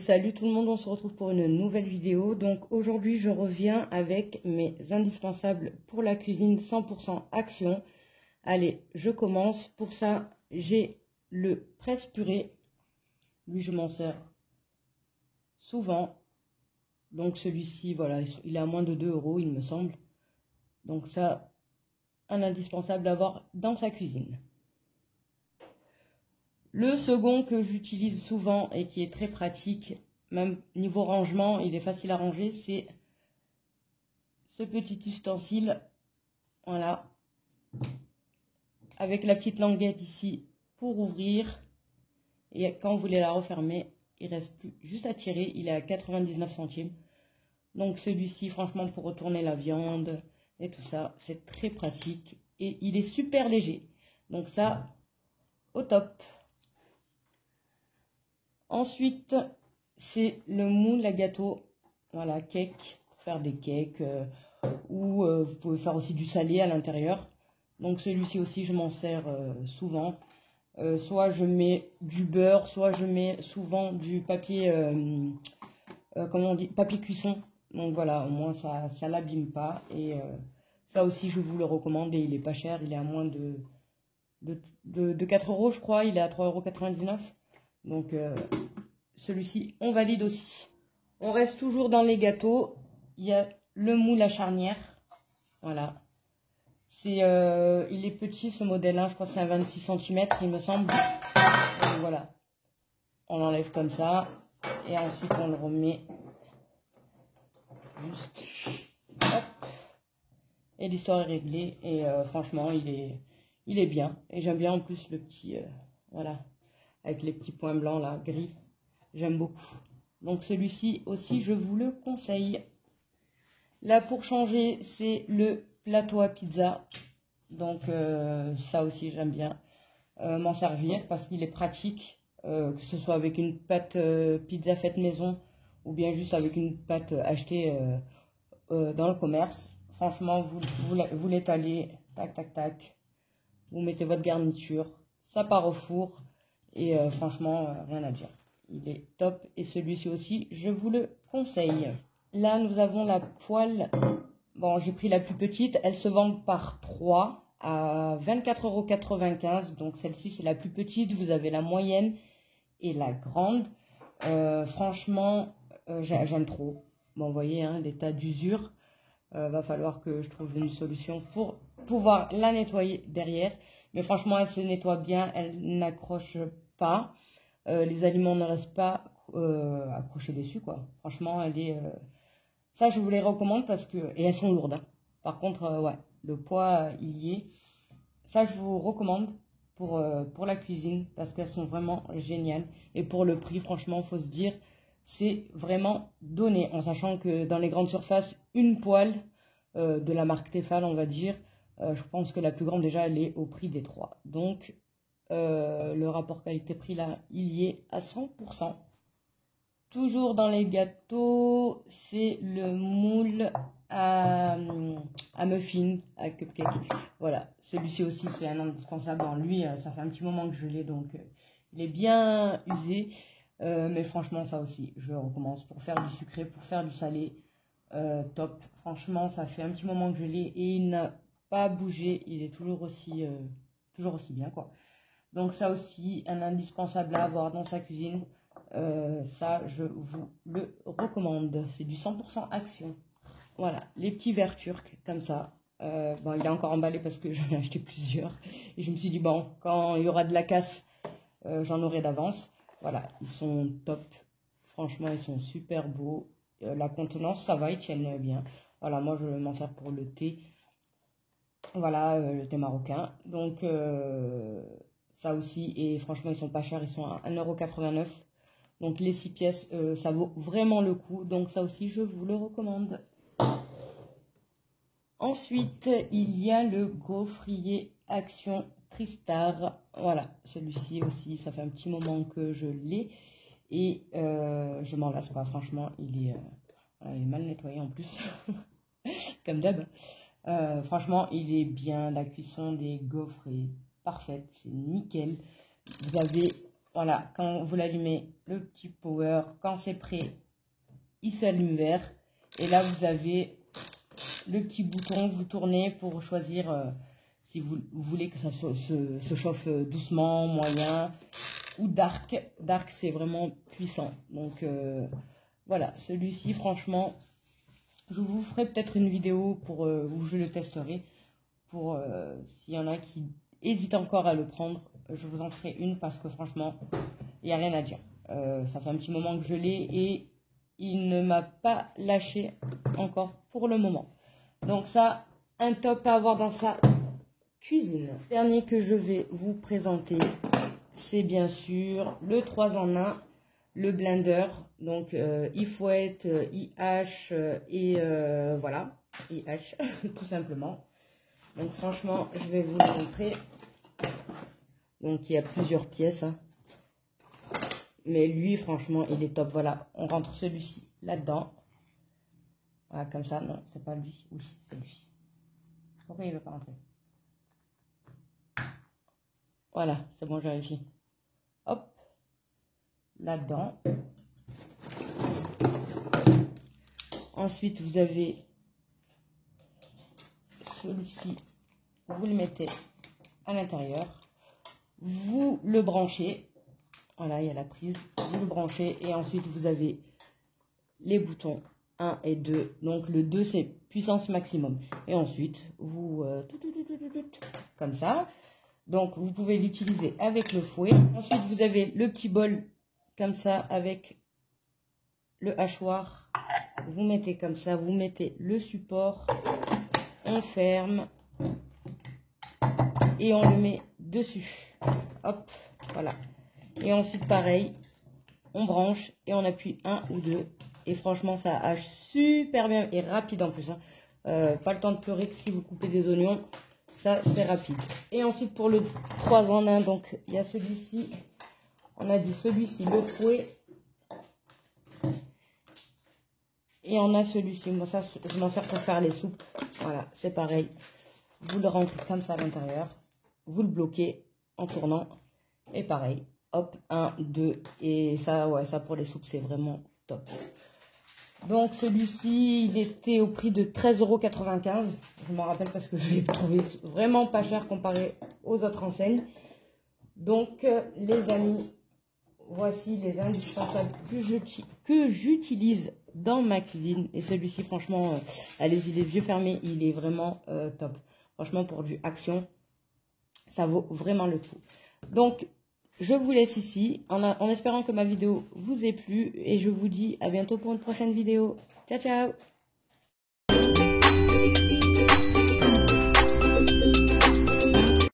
Salut tout le monde, on se retrouve pour une nouvelle vidéo. Donc aujourd'hui je reviens avec mes indispensables pour la cuisine 100% action. Allez, je commence. Pour ça, j'ai le presse-purée. Lui, je m'en sers souvent. Donc celui-ci, voilà, il est à moins de 2 €, il me semble. Donc ça, un indispensable à avoir dans sa cuisine. Le second que j'utilise souvent et qui est très pratique, même niveau rangement, il est facile à ranger, c'est ce petit ustensile, voilà, avec la petite languette ici pour ouvrir. Et quand vous voulez la refermer, il reste plus juste à tirer, il est à 99 centimes. Donc celui-ci, franchement, pour retourner la viande et tout ça, c'est très pratique. Et il est super léger. Donc ça, au top. Ensuite, c'est le moule à gâteau, voilà, cake, pour faire des cakes, ou vous pouvez faire aussi du salé à l'intérieur. Donc celui-ci aussi, je m'en sers souvent. Soit je mets du beurre, soit je mets souvent du papier, comment on dit, papier cuisson. Donc voilà, au moins ça l'abîme pas. Et ça aussi, je vous le recommande et il est pas cher, il est à moins de 4 €, je crois, il est à 3,99 €. Donc celui-ci, on valide aussi. On reste toujours dans les gâteaux. Il y a le moule à charnière. Voilà. Il est petit ce modèle-là. Je crois que c'est un 26 cm, il me semble. Donc voilà. On l'enlève comme ça. Et ensuite, on le remet juste. Hop. Et l'histoire est réglée. Et franchement, il est bien. Et j'aime bien en plus le petit... voilà. Avec les petits points blancs là, gris. J'aime beaucoup. Donc celui-ci aussi, je vous le conseille. Là, pour changer, c'est le plateau à pizza. Donc ça aussi, j'aime bien m'en servir parce qu'il est pratique. Que ce soit avec une pâte pizza faite maison ou bien juste avec une pâte achetée dans le commerce. Franchement, vous l'étalez, tac, tac, tac. Vous mettez votre garniture. Ça part au four. Et franchement, rien à dire. Il est top. Et celui-ci aussi, je vous le conseille. Là, nous avons la poêle. Bon, j'ai pris la plus petite. Elle se vend par 3 à 24,95 €. Donc, celle-ci, c'est la plus petite. Vous avez la moyenne et la grande. Franchement, j'aime trop. Bon, vous voyez, hein, l'état d'usure. Va falloir que je trouve une solution pour pouvoir la nettoyer derrière. Mais franchement, elle se nettoie bien. Elle n'accroche pas. Les aliments ne restent pas accrochés dessus, quoi. Franchement, elle est... ça, je vous les recommande parce que... Et elles sont lourdes, hein. Par contre, ouais, le poids, il y est. Ça, je vous recommande pour la cuisine parce qu'elles sont vraiment géniales. Et pour le prix, franchement, il faut se dire, c'est vraiment donné. En sachant que dans les grandes surfaces, une poêle de la marque Tefal, on va dire, je pense que la plus grande, déjà, elle est au prix des 3. Donc, le rapport qualité-prix, là, il y est à 100%. Toujours dans les gâteaux, c'est le moule à muffins, à cupcake. Voilà, celui-ci aussi, c'est un indispensable. Lui, ça fait un petit moment que je l'ai, donc il est bien usé. Mais franchement, ça aussi, je recommence pour faire du sucré, pour faire du salé. Top. Franchement, ça fait un petit moment que je l'ai et il n'a pas bougé. Il est toujours aussi bien, quoi. Donc ça aussi, un indispensable à avoir dans sa cuisine. Ça, je vous le recommande. C'est du 100% action. Voilà, les petits verres turcs, comme ça. Bon, il est encore emballé parce que j'en ai acheté plusieurs. Et je me suis dit, bon, quand il y aura de la casse, j'en aurai d'avance. Voilà, ils sont top. Franchement, ils sont super beaux. La contenance, ça va, ils tiennent bien. Voilà, moi, je m'en sers pour le thé. Voilà, le thé marocain. Donc, ça aussi. Et franchement, ils sont pas chers. Ils sont à 1,89 €. Donc, les 6 pièces, ça vaut vraiment le coup. Donc, ça aussi, je vous le recommande. Ensuite, il y a le gaufrier Action Tristar. Voilà, celui-ci aussi, ça fait un petit moment que je l'ai. Et je m'en lasse pas, franchement, il est mal nettoyé en plus, comme d'hab. Franchement, il est bien, la cuisson des gaufres est parfaite, c'est nickel. Vous avez voilà, quand vous l'allumez, le petit power, quand c'est prêt, il s'allume vert. Et là, vous avez le petit bouton, vous tournez pour choisir si vous voulez que ça se chauffe doucement, moyen ou dark. Dark, c'est vraiment puissant. Donc, voilà, celui-ci, franchement, je vous ferai peut-être une vidéo pour où je le testerai. Pour s'il y en a qui hésitent encore à le prendre, je vous en ferai une parce que franchement, il n'y a rien à dire. Ça fait un petit moment que je l'ai et il ne m'a pas lâché encore pour le moment. Donc ça, un top à avoir dans sa cuisine. Le dernier que je vais vous présenter, c'est bien sûr le 3 en 1, le blender. Donc il fouette, il hache et voilà, il hache tout simplement. Donc franchement, je vais vous le montrer. Donc il y a plusieurs pièces. Hein. Mais lui, franchement, il est top. Voilà, on rentre celui-ci là-dedans. Voilà, comme ça. Non, c'est pas lui. Oui, c'est lui. Pourquoi il ne veut pas rentrer? Voilà, c'est bon, j'ai réussi. Hop. Là-dedans. Ensuite, vous avez celui-ci. Vous le mettez à l'intérieur. Vous le branchez. Voilà, il y a la prise. Vous le branchez. Et ensuite, vous avez les boutons 1 et 2. Donc, le 2, c'est puissance maximum. Et ensuite, vous... comme ça. Donc, vous pouvez l'utiliser avec le fouet. Ensuite, vous avez le petit bol comme ça avec le hachoir. Vous mettez comme ça. Vous mettez le support. On ferme. Et on le met dessus. Hop, voilà. Et ensuite, pareil, on branche et on appuie 1 ou 2. Et franchement, ça hache super bien et rapide en plus. Hein. Pas le temps de pleurer que si vous coupez des oignons. Ça, c'est rapide. Et ensuite, pour le 3 en 1, donc, il y a celui-ci. On a dit celui-ci, le fouet. Et on a celui-ci. Moi, ça, je m'en sers pour faire les soupes. Voilà, c'est pareil. Vous le rentrez comme ça à l'intérieur. Vous le bloquez en tournant. Et pareil. Hop, 1, 2. Et ça, ouais, ça pour les soupes, c'est vraiment top. Donc, celui-ci, il était au prix de 13,95 €. Je m'en rappelle parce que je l'ai trouvé vraiment pas cher comparé aux autres enseignes. Donc, les amis, voici les indispensables que j'utilise dans ma cuisine. Et celui-ci, franchement, allez-y les yeux fermés, il est vraiment top. Franchement, pour du action, ça vaut vraiment le coup. Donc, je vous laisse ici en espérant que ma vidéo vous ait plu. Et je vous dis à bientôt pour une prochaine vidéo. Ciao, ciao!